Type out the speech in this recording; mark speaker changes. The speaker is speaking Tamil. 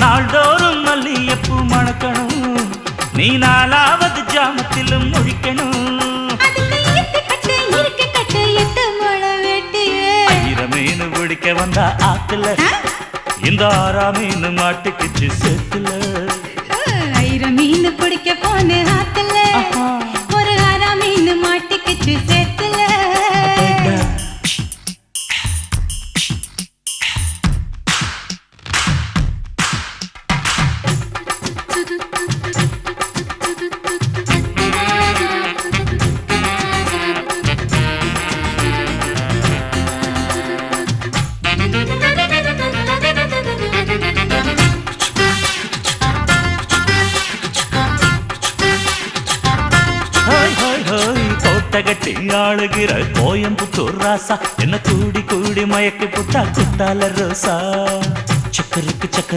Speaker 1: நாள்தோறும் மல்லியப்பூ மணக்கணும், நீ நாலாவது ஜாமத்திலும் முழிக்கணும். மீன் பிடிக்க வந்தா ஆத்துல, இந்த 6ஆம் மீன் மாட்டுக்குச்சு சேத்துல.
Speaker 2: ஆயிரம் மீன் பிடிக்க போன ஆத்துல, ஒரு 6ஆம் மீன் மாட்டுக்குச்சு சேத்துல.
Speaker 1: கோட்டகட்டி ஆளுகிற கோயம்புத்தூர் ராசா, என்ன கூடி கூடி மயக்கி புட்டா குட்டால ரோசா. சக்கருக்கு சக்கர